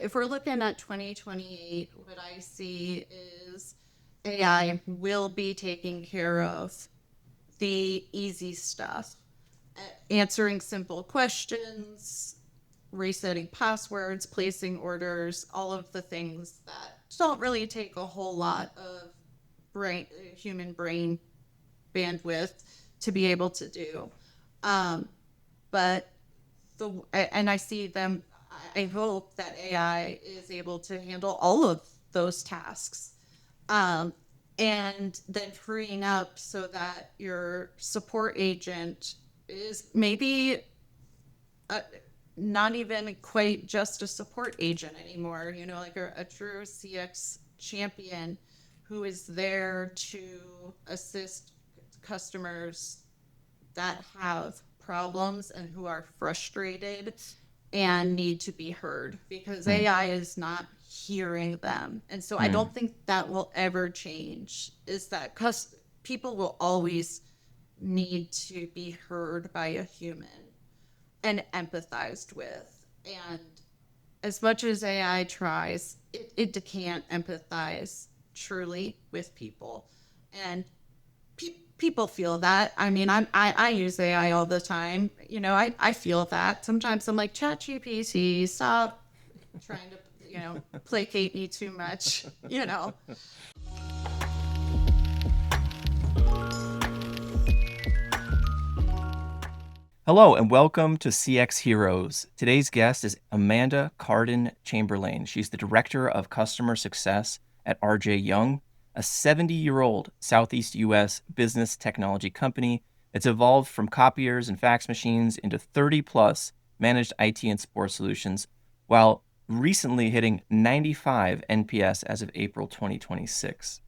if we're looking at 2028, what I see is AI will be taking care of the easy stuff, answering simple questions, resetting passwords, placing orders, all of the things that don't really take a whole lot of human brain bandwidth to be able to do. Um, but and I see them. I hope that AI is able to handle all of those tasks, um, and then freeing up so that your support agent is maybe uh, not even quite just a support agent anymore. You know, like a true CX champion who is there to assist customers that have problems and who are frustrated and need to be heard because Hmm. AI is not hearing them. And so I Hmm. don't think that will ever change, is that people will always need to be heard by a human and empathized with. And as much as AI tries, it can't empathize truly with people. And people feel that. I mean, I use AI all the time. You know, I feel that. Sometimes I'm like, ChatGPT, stop trying to, placate me too much, you know. Hello and welcome to CX Heroes. Today's guest is Amanda Carden-Chamberlain. She's the Director of Customer Success at RJ Young, a 70-year-old Southeast U.S. business technology company that's evolved from copiers and fax machines into 30-plus managed IT and support solutions, while recently hitting 95 NPS as of April 2026.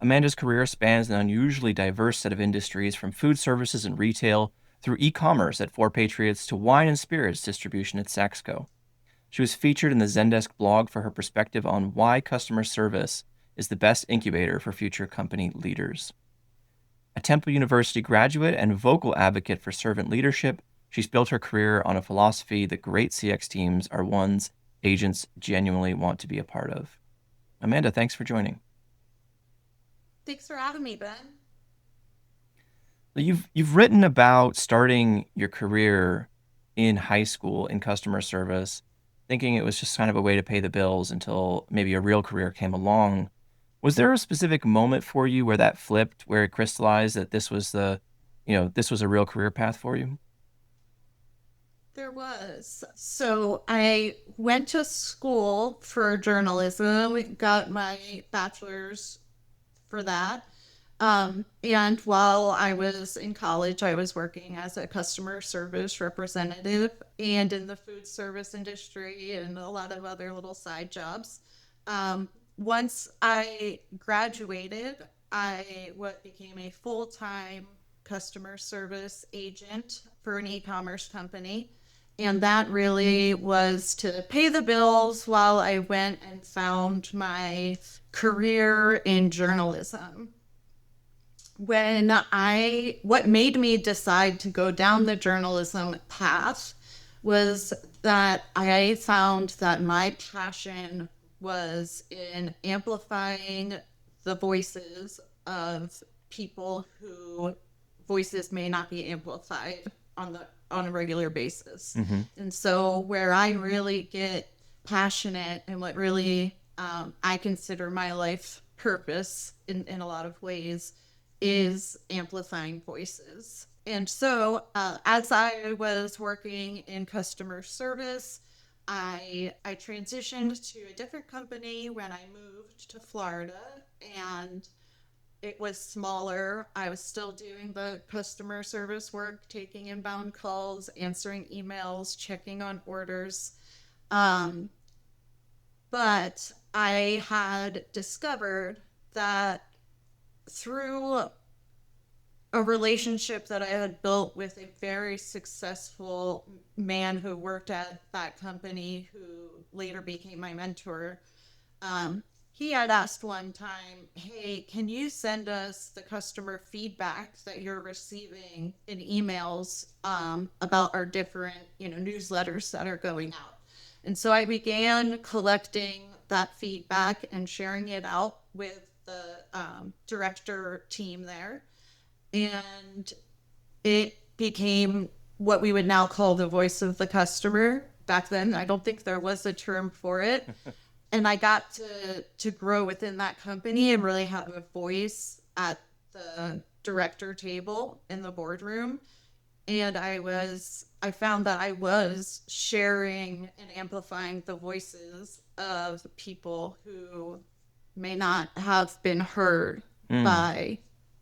Amanda's career spans an unusually diverse set of industries, from food services and retail through e-commerce at Four Patriots to wine and spirits distribution at Saxco. She was featured in the Zendesk blog for her perspective on why customer service is the best incubator for future company leaders. A Temple University graduate and vocal advocate for servant leadership, she's built her career on a philosophy that great CX teams are ones agents genuinely want to be a part of. Amanda, thanks for joining. Thanks for having me, Ben. You've written about starting your career in high school in customer service, thinking it was just kind of a way to pay the bills until maybe a real career came along. Was there a specific moment for you where that flipped, where it crystallized that this was a real career path for you? There was. So I went to school for journalism, got my bachelor's for that. And while I was in college, I was working as a customer service representative and in the food service industry and a lot of other little side jobs. Once I graduated, I what became a full-time customer service agent for an e-commerce company. And that really was to pay the bills while I went and found my career in journalism. What made me decide to go down the journalism path was that I found that my passion was in amplifying the voices of people who voices may not be amplified on a regular basis. Mm-hmm. And so where I really get passionate and what really I consider my life purpose in a lot of ways is amplifying voices. And so, as I was working in customer service, I transitioned to a different company when I moved to Florida, and it was smaller. I was still doing the customer service work, taking inbound calls, answering emails, checking on orders. Um, but I had discovered that through a relationship that I had built with a very successful man who worked at that company, who later became my mentor. He had asked one time, "Hey, can you send us the customer feedback that you're receiving in emails about our different, newsletters that are going out?" And so I began collecting that feedback and sharing it out with the director team there. And it became what we would now call the voice of the customer. Back then, I don't think there was a term for it. And I got to grow within that company and really have a voice at the director table in the boardroom. And I found that I was sharing and amplifying the voices of people who may not have been heard by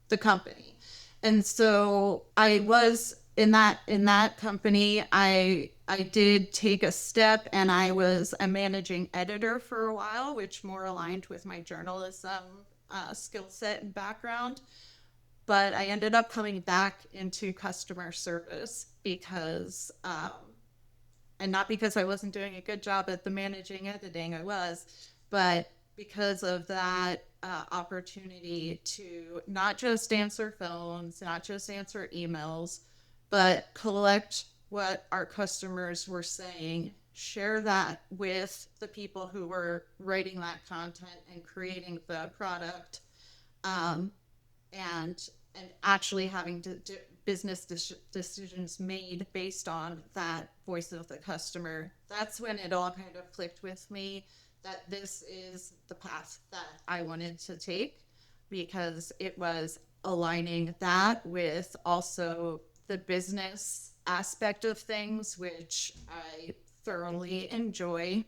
the company. And so I was in that company. I did take a step, and I was a managing editor for a while, which more aligned with my journalism skill set and background. But I ended up coming back into customer service because, and not because I wasn't doing a good job at the managing editing, I was, but because of that opportunity to not just answer phones, not just answer emails, but collect what our customers were saying, share that with the people who were writing that content and creating the product, um, and actually having to do business decisions made based on that voice of the customer. That's when it all kind of clicked with me that this is the path that I wanted to take, because it was aligning that with also the business aspect of things, which I thoroughly enjoy.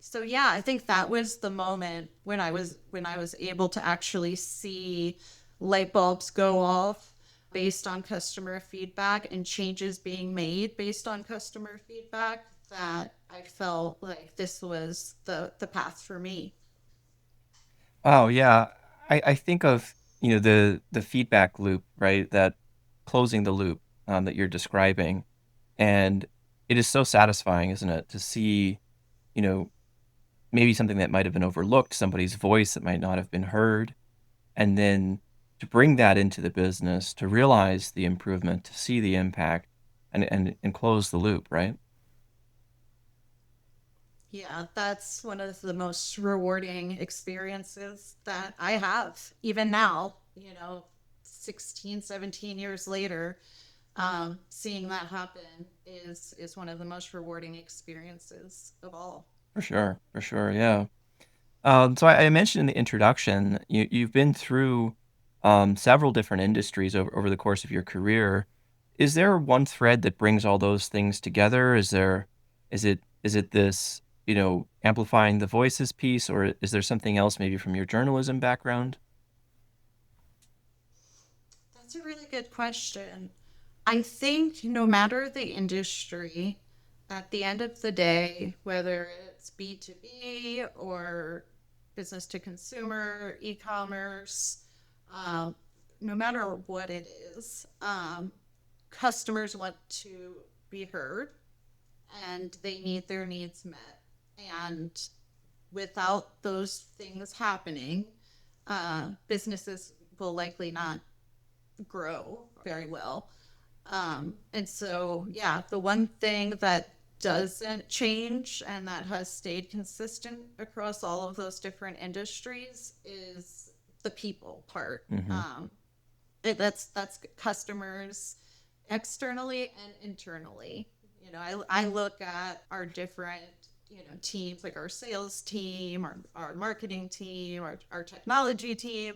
So yeah, I think that was the moment when I was able to actually see light bulbs go off based on customer feedback and changes being made based on customer feedback, that I felt like this was the path for me. Oh yeah. I think of, the feedback loop, right? That closing the loop that you're describing. And it is so satisfying, isn't it, to see, you know, maybe something that might have been overlooked, somebody's voice that might not have been heard, and then to bring that into the business, to realize the improvement, to see the impact and close the loop, right? Yeah, that's one of the most rewarding experiences that I have, even now, 16, 17 years later. Seeing that happen is one of the most rewarding experiences of all. For sure, yeah. So I mentioned in the introduction, you've been through several different industries over the course of your career. Is there one thread that brings all those things together? Is it this, amplifying the voices piece, or is there something else maybe from your journalism background? That's a really good question. I think no matter the industry, at the end of the day, whether it's B2B or business to consumer, e commerce, um, no matter what it is, customers want to be heard and they need their needs met. And without those things happening, businesses will likely not grow very well. And so, yeah, the one thing that doesn't change and that has stayed consistent across all of those different industries is the people part. Hmm. That's customers externally and internally. I look at our different teams, like our sales team, our marketing team, our technology team,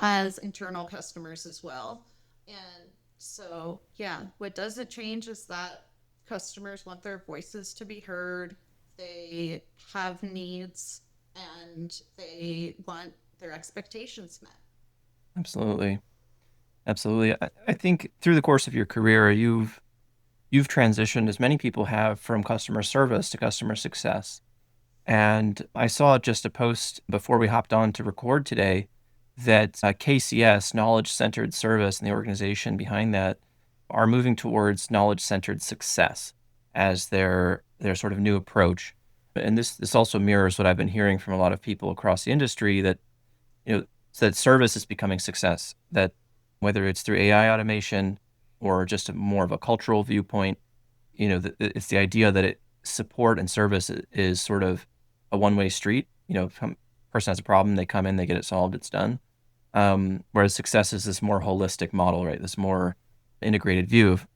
as internal customers as well. And so, yeah, what doesn't change is that customers want their voices to be heard. They have needs and they want their expectations met. Absolutely. Absolutely. I think through the course of your career, you've transitioned, as many people have, from customer service to customer success. And I saw just a post before we hopped on to record today that KCS, Knowledge Centered Service, and the organization behind that are moving towards knowledge centered success as their sort of new approach. And this also mirrors what I've been hearing from a lot of people across the industry, that that service is becoming success. That whether it's through AI automation or just more of a cultural viewpoint, it's the idea that support and service is sort of a one-way street. Person has a problem, they come in, they get it solved, it's done. Whereas success is this more holistic model, right? This more integrated view of,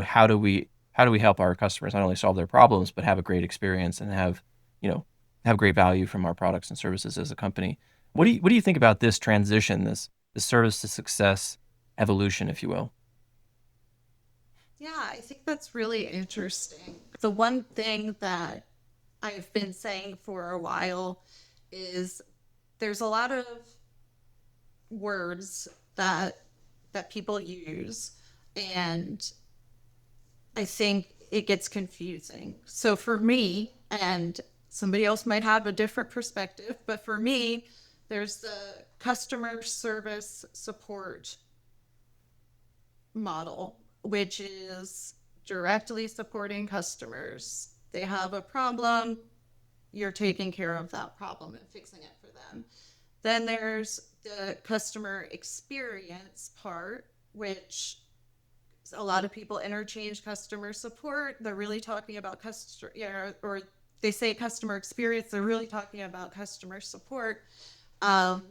how do we help our customers not only solve their problems, but have a great experience and have great value from our products and services as a company. What do you think about this transition, this service to success evolution, if you will? Yeah, I think that's really interesting. The one thing that I've been saying for a while is there's a lot of words that people use, and I think it gets confusing. So for me, and somebody else might have a different perspective, but for me, there's the customer service support model, which is directly supporting customers. They have a problem, you're taking care of that problem and fixing it for them. Then there's the customer experience part, which a lot of people interchange customer support. They're really talking about customer, or they say customer experience. They're really talking about customer support. Um,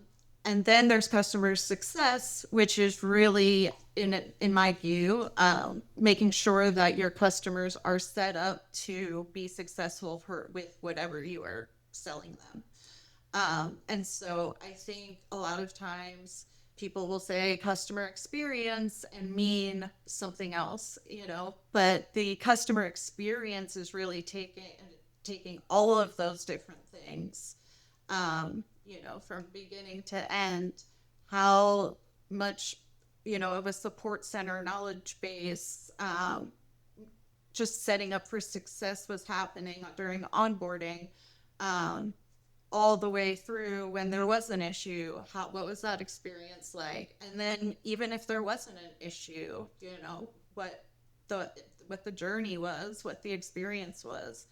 and then there's customer success, which is really, in my view, making sure that your customers are set up to be successful with whatever you are selling them. And so I think a lot of times people will say customer experience and mean something else, but the customer experience is really taking all of those different things, from beginning to end, how much, of a support center knowledge base, just setting up for success was happening during onboarding, all the way through when there was an issue. What was that experience like? And then even if there wasn't an issue, what the journey was, what the experience was.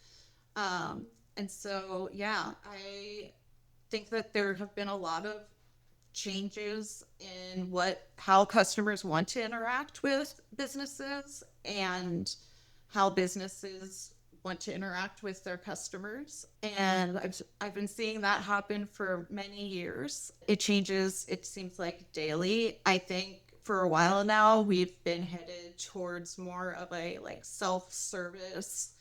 And so, yeah, I think that there have been a lot of changes in how customers want to interact with businesses and how businesses want to interact with their customers. And I've been seeing that happen for many years. It changes, it seems like daily. I think for a while now, we've been headed towards more of a self-service,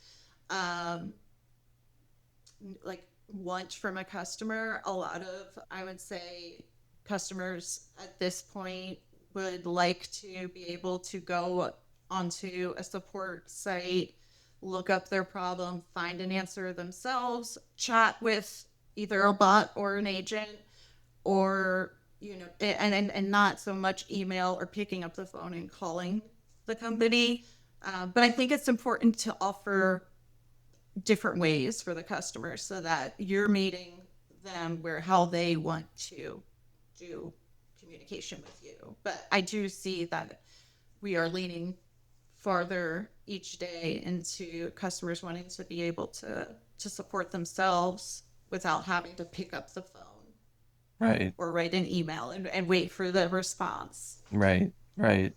want from a customer. A lot of, I would say, customers at this point would like to be able to go onto a support site, look up their problem, find an answer themselves, chat with either a bot or an agent, or and not so much email or picking up the phone and calling the company. But I think it's important to offer different ways for the customer so that you're meeting them how they want to do communication with you. But I do see that we are leaning farther each day into customers wanting to be able to support themselves without having to pick up the phone Right, or write an email and wait for the response. right, right.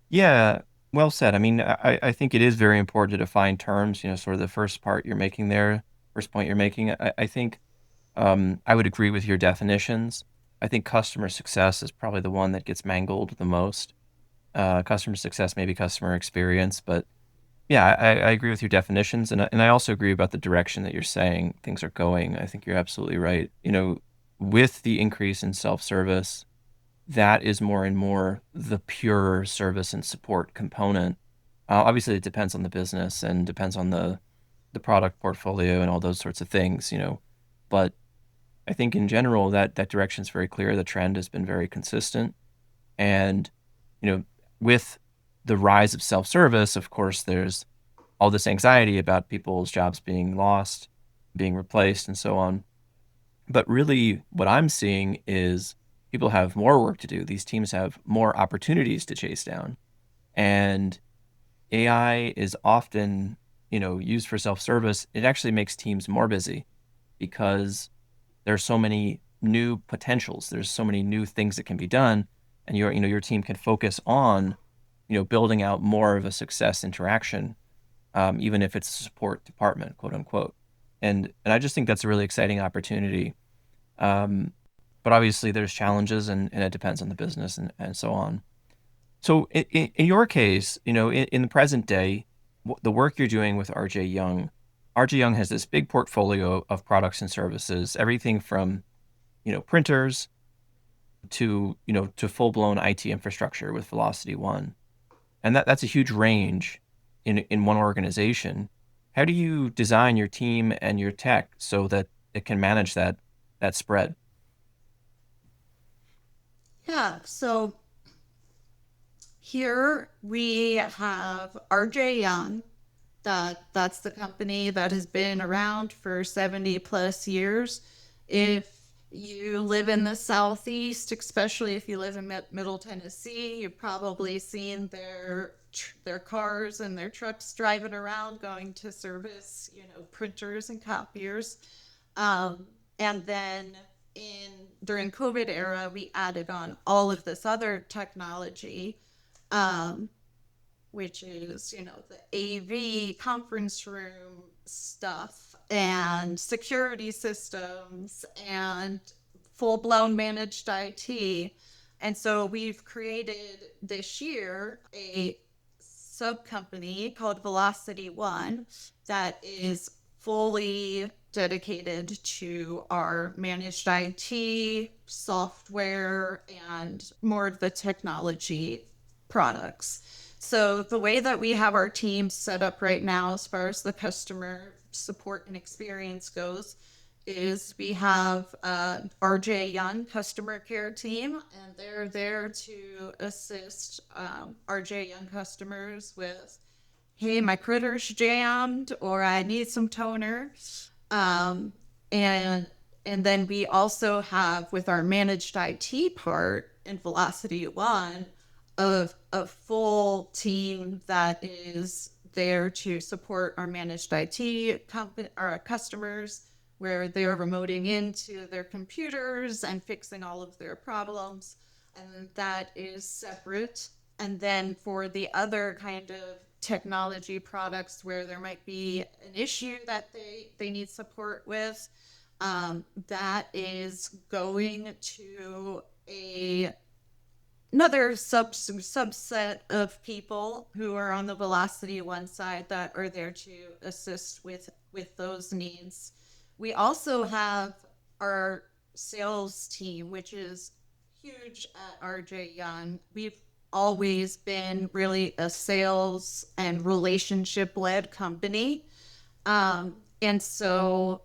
Yeah, well said. I mean, I think it is very important to define terms, sort of the first point you're making. I think I would agree with your definitions. I think customer success is probably the one that gets mangled the most. Customer success, maybe customer experience, but yeah, I agree with your definitions, and I also agree about the direction that you're saying things are going. I think you're absolutely right. With the increase in self-service, that is more and more the pure service and support component. Obviously, it depends on the business and depends on the product portfolio and all those sorts of things. But I think in general that direction is very clear. The trend has been very consistent, and you know, with the rise of self-service, of course, there's all this anxiety about people's jobs being lost, being replaced, and so on. But really, what I'm seeing is people have more work to do. These teams have more opportunities to chase down. And AI is often, used for self-service. It actually makes teams more busy because there's so many new potentials. There's so many new things that can be done, and your team can focus on, building out more of a success interaction. even if it's a support department, quote unquote. And I just think that's a really exciting opportunity. Um, but obviously, there's challenges, and it depends on the business and so on. So in your case, in the present day, the work you're doing with RJ Young has this big portfolio of products and services, everything from, printers to full-blown IT infrastructure with Velocity One. And that's a huge range in one organization. How do you design your team and your tech so that it can manage that spread? Yeah, so here we have RJ Young. That's the company that has been around for 70 plus years. If you live in the Southeast, especially if you live in Middle Tennessee, you've probably seen their cars and their trucks driving around going to service, printers and copiers. And then during COVID era, we added on all of this other technology, um, which is, the AV conference room stuff and security systems and full blown managed IT. And so we've created this year a sub company called Velocity One that is fully dedicated to our managed IT, software, and more of the technology products. So the way that we have our team set up right now, as far as the customer support and experience goes, is we have RJ Young customer care team, and they're there to assist RJ Young customers with, hey, my critter's jammed, or I need some toner. Um, and and then we also have with our managed IT part in Velocity One of a full team that is there to support our managed IT company, our customers, where they're remoting into their computers and fixing all of their problems. And that is separate. And then for the other kind of technology products where there might be an issue that they need support with, that is going to another subset of people who are on the Velocity One side that are there to assist with those needs. We also have our sales team, which is huge at RJ Young. We've always been really a sales and relationship led company. And so,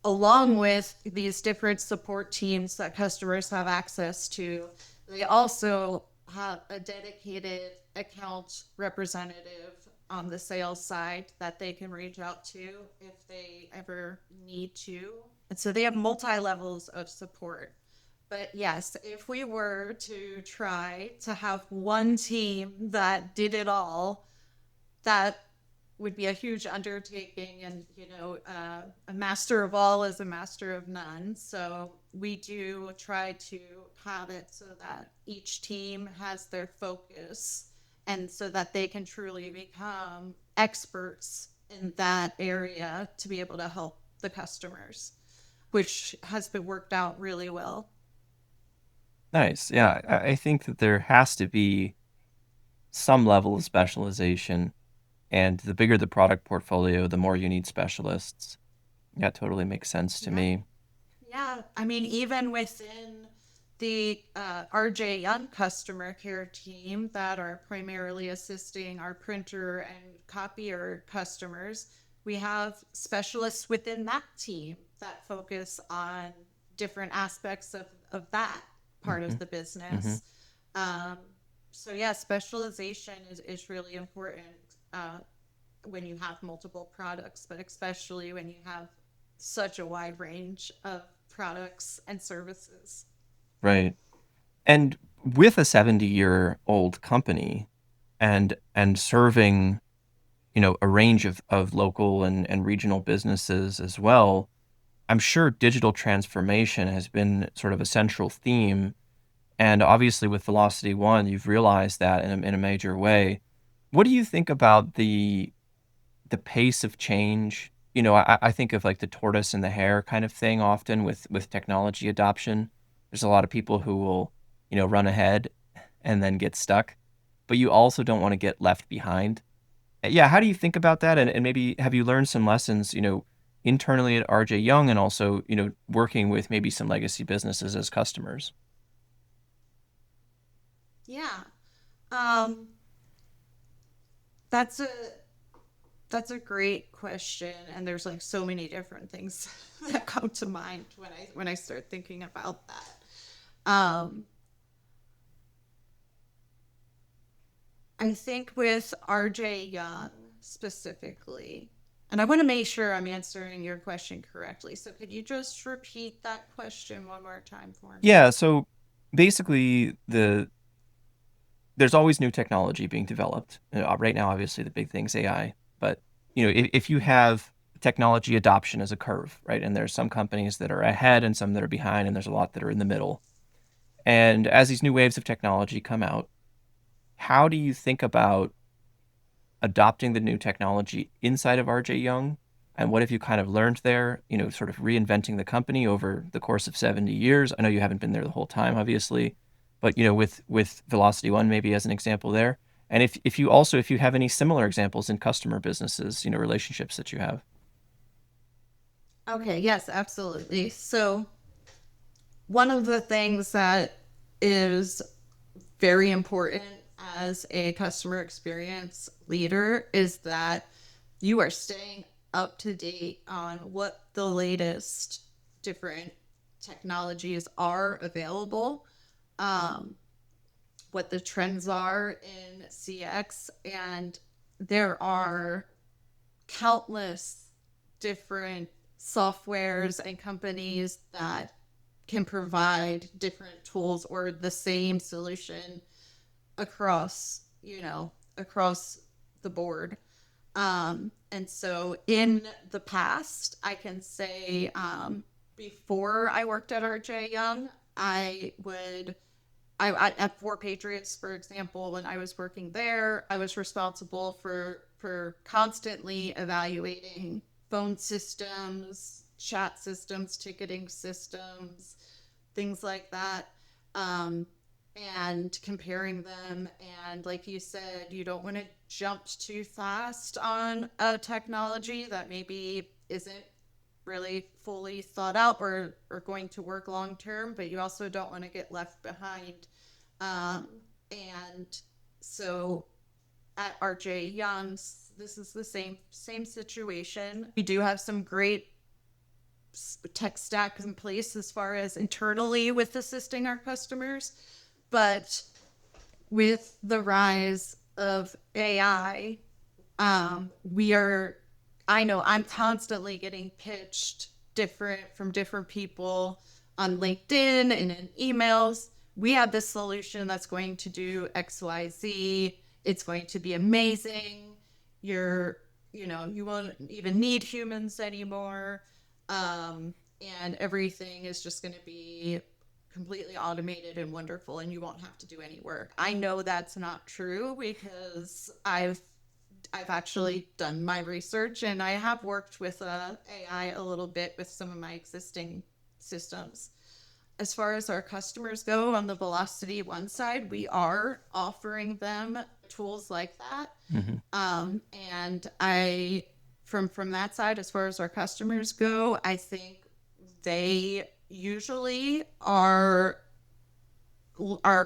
along with these different support teams that customers have access to, they also have a dedicated account representative on the sales side that they can reach out to if they ever need to. And so they have multi levels of support. But yes, if we were to try to have one team that did it all, that would be a huge undertaking. And, a master of all is a master of none. So we do try to have it so that each team has their focus and so that they can truly become experts in that area to be able to help the customers, which has been worked out really well. Nice. Yeah, I think that there has to be some level of specialization, and the bigger the product portfolio, the more you need specialists. That totally makes sense to Yeah. me. Yeah. I mean, even within the RJ Young customer care team that are primarily assisting our printer and copier customers, we have specialists within that team that focus on different aspects of that part Hmm. of the Hmm. business. Um, so, yeah, specialization is really important uh, when you have multiple products, but especially when you have such a wide range of products and services. Right. And with a 70-year-old company and serving, a range of local and regional businesses as well, I'm sure digital transformation has been sort of a central theme. And obviously, with Velocity One, you've realized that in a major way. What do you think about the pace of change, I think of like the tortoise and the hare kind of thing often with technology adoption. There's a lot of people who will, run ahead and then get stuck, but you also don't want to get left behind. Yeah, how do you think about that? And maybe have you learned some lessons, internally at RJ Young and also, working with maybe some legacy businesses as customers? Yeah. Um, that's a that's a great question, and there's like so many different things that come to mind when I start thinking about that. I think with RJ Young specifically, and I want to make sure I'm answering your question correctly. So could you just repeat that question one more time for me? Yeah, so basically there's always new technology being developed. Right now, obviously, the big thing's AI. But if you have technology adoption as a curve, right, and there's some companies that are ahead and some that are behind, and there's a lot that are in the middle. And as these new waves of technology come out, how do you think about adopting the new technology inside of RJ Young? And what have you kind of learned there? Sort of reinventing the company over the course of 70 years. I know you haven't been there the whole time, obviously, but with Velocity One maybe as an example there. And if you have any similar examples in customer businesses, relationships that you have. Okay, yes, absolutely. So one of the things that is very important as a customer experience leader is that you are staying up to date on what the latest different technologies are available, um, what the trends are in CX, and there are countless different softwares and companies that can provide different tools or the same solution across, across the board. And so in the past, I can say, before I worked at RJ Young, at Four Patriots, for example, when I was working there, I was responsible for constantly evaluating phone systems, chat systems, ticketing systems, things like that, um, and comparing them. And like you said, you don't want to jump too fast on a technology that maybe isn't really fully thought out or going to work long term, but you also don't want to get left behind. Um, and so at RJ Young's, this is the same situation. We do have some great tech stack in place as far as internally with assisting our customers, but with the rise of AI, we are, I know I'm constantly getting pitched from different people on LinkedIn and in emails. We have this solution that's going to do XYZ. It's going to be amazing. You won't even need humans anymore. And everything is just going to be completely automated and wonderful, and you won't have to do any work. I know that's not true because I've actually done my research and I have worked with AI a little bit with some of my existing systems. As far as our customers go on the Velocity One side, we are offering them tools like that. Hmm. And I, from that side, as far as our customers go, I think they usually are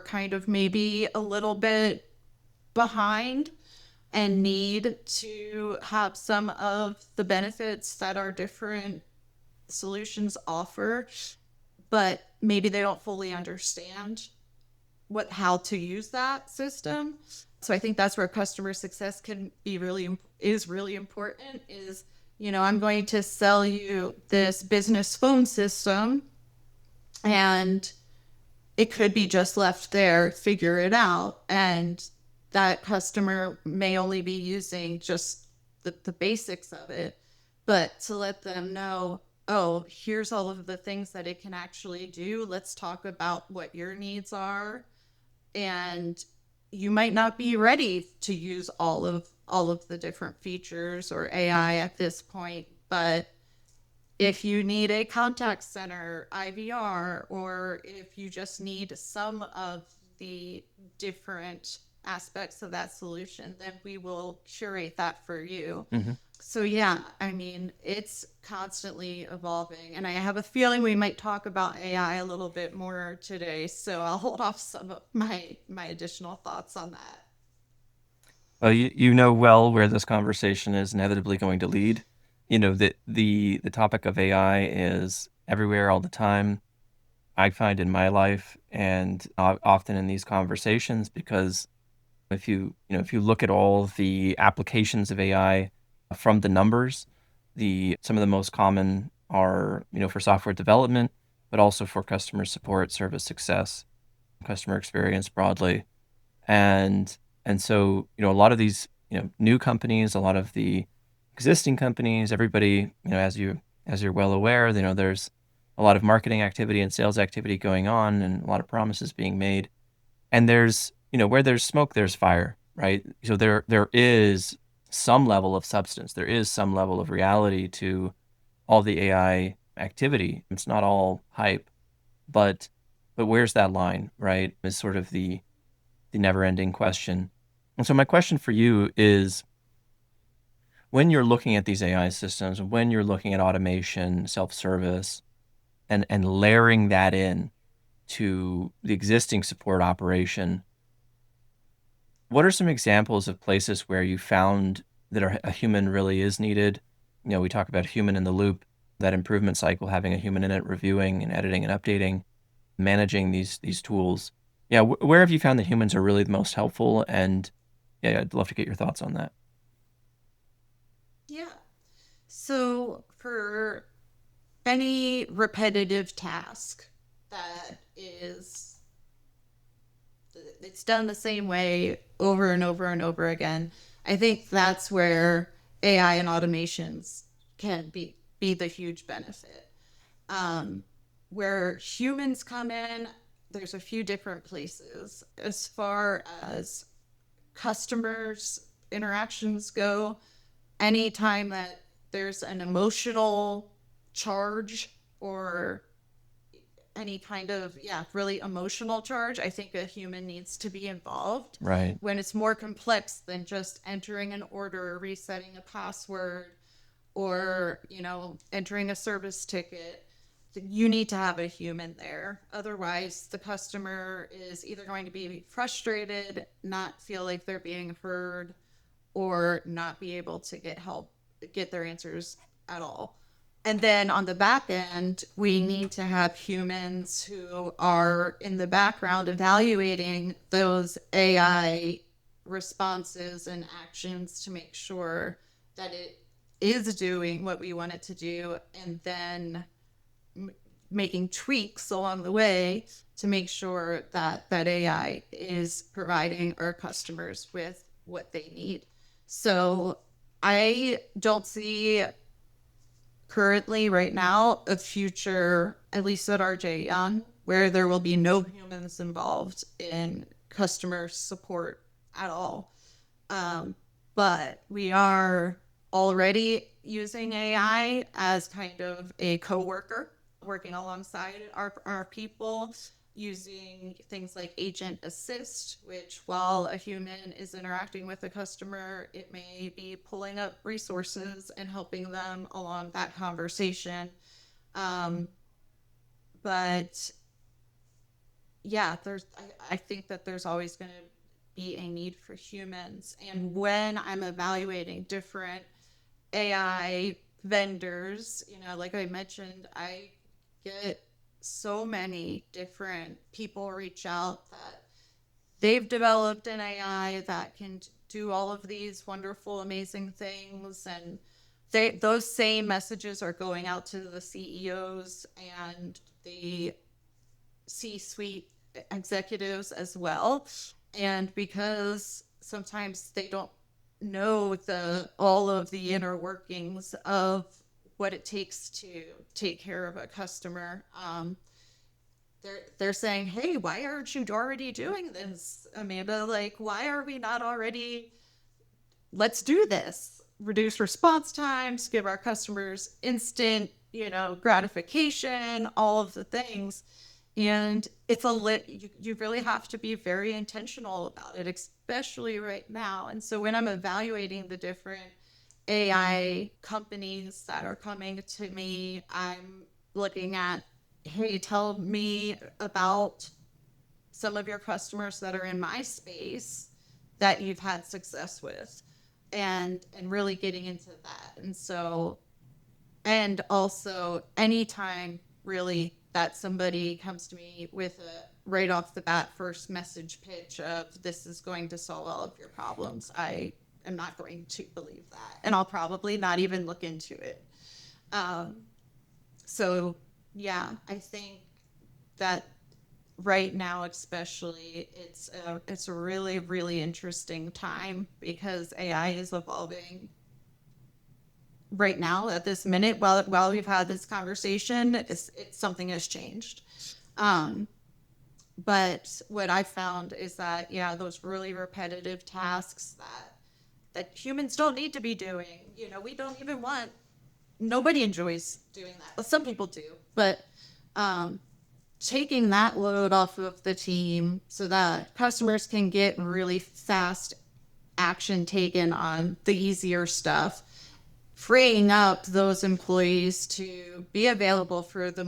kind of maybe a little bit behind and need to have some of the benefits that our different solutions offer, but maybe they don't fully understand how to use that system. So I think that's where customer success is really important is, I'm going to sell you this business phone system and it could be just left there, figure it out. And that customer may only be using just the basics of it, but to let them know, oh, here's all of the things that it can actually do. Let's talk about what your needs are. And you might not be ready to use all of the different features or AI at this point, but if you need a contact center IVR, or if you just need some of the different aspects of that solution, then we will curate that for you. Mm-hmm. So yeah, I mean, it's constantly evolving, and I have a feeling we might talk about AI a little bit more today. So I'll hold off some of my additional thoughts on that. Well, you know well where this conversation is inevitably going to lead. You know that the topic of AI is everywhere all the time. I find in my life and often in these conversations, because if you look at all the applications of AI from the numbers, the some of the most common are for software development, but also for customer support, service success, customer experience broadly. And so a lot of these new companies, a lot of the existing companies, everybody, as you're well aware, there's a lot of marketing activity and sales activity going on, and a lot of promises being made. And there's where there's smoke, there's fire, right? So there is some level of substance, there is some level of reality to all the AI activity. It's not all hype, but where's that line, right? Is sort of the never-ending question. And so my question for you is, when you're looking at these AI systems, when you're looking at automation, self-service, and layering that in to the existing support operation, what are some examples of places where you found that a human really is needed? We talk about human in the loop, that improvement cycle, having a human in it, reviewing and editing and updating, managing these tools. Yeah, where have you found that humans are really the most helpful? And yeah, I'd love to get your thoughts on that. Yeah. So for any repetitive task that is it's done the same way over and over and over again, I think that's where AI and automations can be the huge benefit. Um, where humans come in, there's a few different places. As far as customers interactions go, anytime that there's an emotional charge or any kind of really emotional charge, I think a human needs to be involved. Right. When it's more complex than just entering an order, resetting a password, or entering a service ticket, you need to have a human there. Otherwise, the customer is either going to be frustrated, not feel like they're being heard, or not be able to get their answers at all. And then on the back end, we need to have humans who are in the background evaluating those AI responses and actions to make sure that it is doing what we want it to do, and then making tweaks along the way to make sure that that AI is providing our customers with what they need. So I don't see currently right now a future, at least at RJ Young, where there will be no humans involved in customer support at all. But we are already using AI as kind of a coworker, working alongside our people, using things like agent assist, which while a human is interacting with a customer, it may be pulling up resources and helping them along that conversation. But yeah, I think that there's always going to be a need for humans. And when I'm evaluating different AI vendors, like I mentioned, I get so many different people reach out that they've developed an AI that can do all of these wonderful, amazing things. And those same messages are going out to the CEOs and the C-suite executives as well. And because sometimes they don't know all of the inner workings of what it takes to take care of a customer, they're saying, "Hey, why aren't you already doing this, Amanda? Like, why are we not already let's do this. Reduce response times, give our customers instant, gratification, all of the things. And it's you really have to be very intentional about it, especially right now. And so when I'm evaluating the different AI companies that are coming to me, I'm looking at, hey, tell me about some of your customers that are in my space that you've had success with, and really getting into that. And so, and also anytime really that somebody comes to me with a right off the bat first message pitch of this is going to solve all of your problems, I am not going to believe that, and I'll probably not even look into it. um, so yeah, I think that right now especially it's a really really interesting time because AI is evolving right now at this minute. While we've had this conversation, it's something has changed. um but what I found is that, yeah, those really repetitive tasks that humans don't need to be doing, we don't even want, nobody enjoys doing that, but some people do. But um taking that load off of the team so that customers can get really fast action taken on the easier stuff, freeing up those employees to be available for the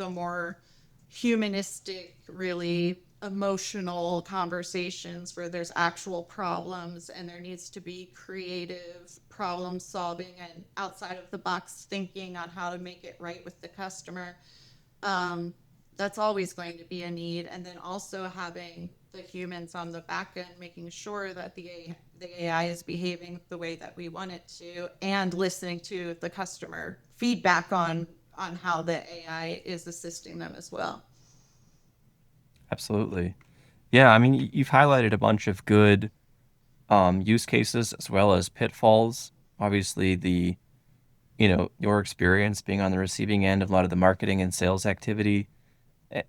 more humanistic, really emotional conversations where there's actual problems and there needs to be creative problem solving and outside of the box thinking on how to make it right with the customer. um, that's always going to be a need. And then also having the humans on the back end, making sure that the AI is behaving the way that we want it to, and listening to the customer feedback on how the AI is assisting them as well. Absolutely. Yeah, I mean, you've highlighted a bunch of good use cases as well as pitfalls. Obviously, your experience being on the receiving end of a lot of the marketing and sales activity.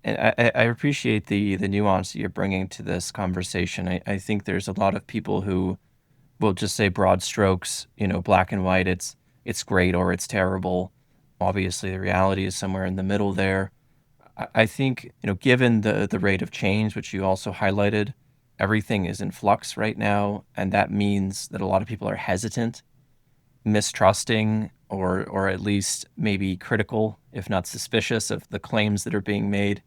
And I appreciate the nuance that you're bringing to this conversation. I think there's a lot of people who will just say broad strokes, black and white. It's great or it's terrible. Obviously, the reality is somewhere in the middle there. I think, given the rate of change, which you also highlighted, everything is in flux right now, and that means that a lot of people are hesitant, mistrusting, or at least maybe critical, if not suspicious, of the claims that are being made.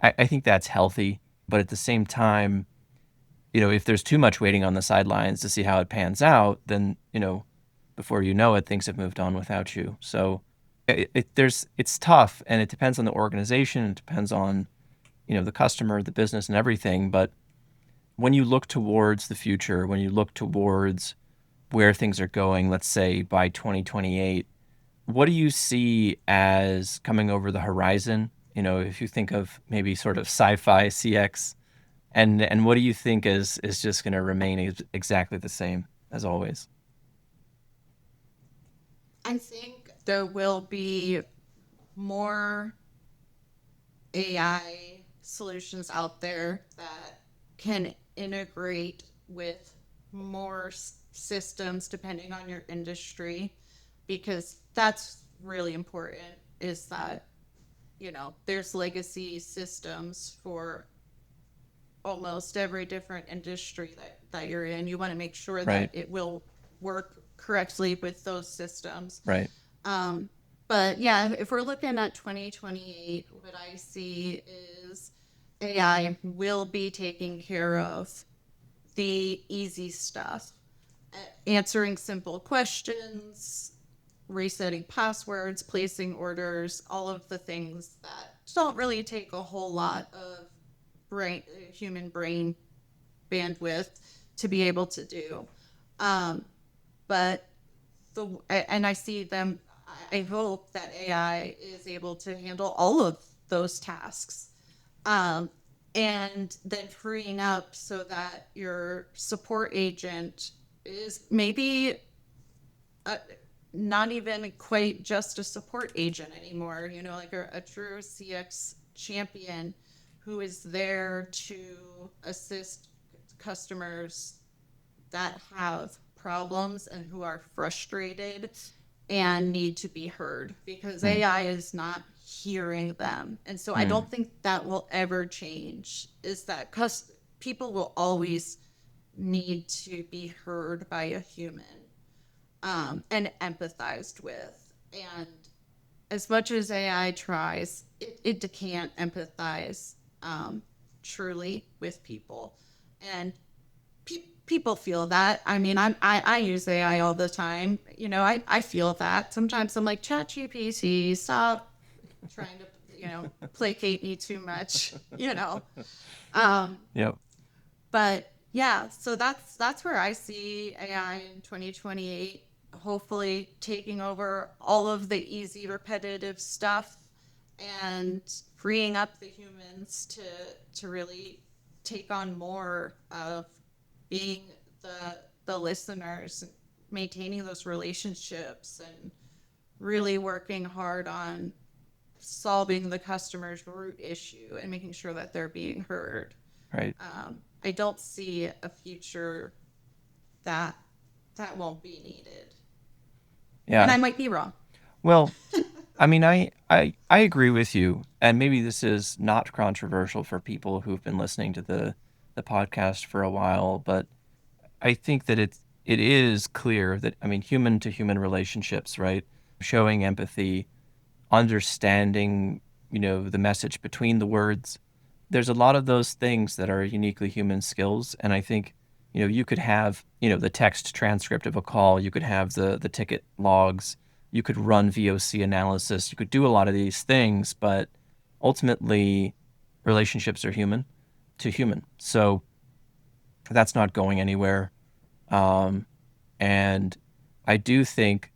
I think that's healthy, but at the same time, if there's too much waiting on the sidelines to see how it pans out, then, before you know it, things have moved on without you. So it's tough, and it depends on the organization. It depends on, the customer, the business, and everything. But when you look towards the future, when you look towards where things are going, let's say by 2028, what do you see as coming over the horizon? If you think of maybe sort of sci-fi CX, and what do you think is just going to remain exactly the same as always? I think there will be more AI solutions out there that can integrate with more systems depending on your industry, because that's really important. Is that, there's legacy systems for almost every different industry that you're in. You want to make sure that Right, it will work correctly with those systems. right, um, but yeah, if we're looking at 2028, what I see is AI will be taking care of the easy stuff, answering simple questions, resetting passwords, placing orders, all of the things that don't really take a whole lot of human brain bandwidth to be able to do. Um, but and I see them. I hope that AI is able to handle all of those tasks, um, and then freeing up so that your support agent is maybe uh, not even quite just a support agent anymore. Like a true CX champion who is there to assist customers that have problems and who are frustrated and need to be heard, because AI is not hearing them. And so I don't think that will ever change, is that people will always need to be heard by a human, and empathized with. And as much as AI tries, it can't empathize truly with people. And people feel that. I mean, I use AI all the time. You know, I feel that. Sometimes I'm like, ChatGPT, stop trying to, placate me too much, Yep. But yeah, so that's where I see AI in 2028, hopefully taking over all of the easy, repetitive stuff and freeing up the humans to really take on more of being the listeners, maintaining those relationships, and really working hard on solving the customer's root issue and making sure that they're being heard. Right. I don't see a future that won't be needed. Yeah. And I might be wrong. Well, I mean, I agree with you, and maybe this is not controversial for people who've been listening to the podcast for a while, but I think that it is clear that, I mean, human to human relationships, right? Showing empathy, understanding, the message between the words. There's a lot of those things that are uniquely human skills, and I think, you could have, the text transcript of a call, you could have the ticket logs, you could run VOC analysis, you could do a lot of these things, but ultimately relationships are human to human. So that's not going anywhere. And I do think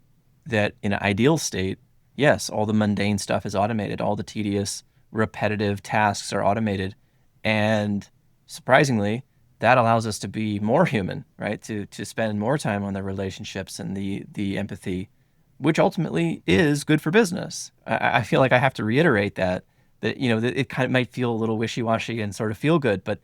that in an ideal state, yes, all the mundane stuff is automated, all the tedious, repetitive tasks are automated. And surprisingly, that allows us to be more human, right? To spend more time on the relationships and the empathy, which ultimately is good for business. I feel like I have to reiterate that that it kind of might feel a little wishy-washy and sort of feel good, but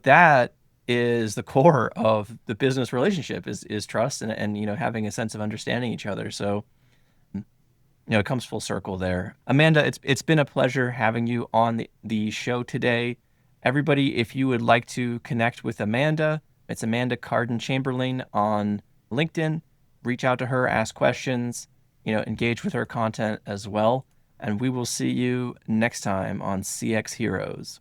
that is the core of the business relationship is trust and having a sense of understanding each other. So it comes full circle there. Amanda, it's been a pleasure having you on the show today. Everybody, if you would like to connect with Amanda, it's Amanda Carden-Chamberlain on LinkedIn. Reach out to her, ask questions, engage with her content as well. And we will see you next time on CX Heroes.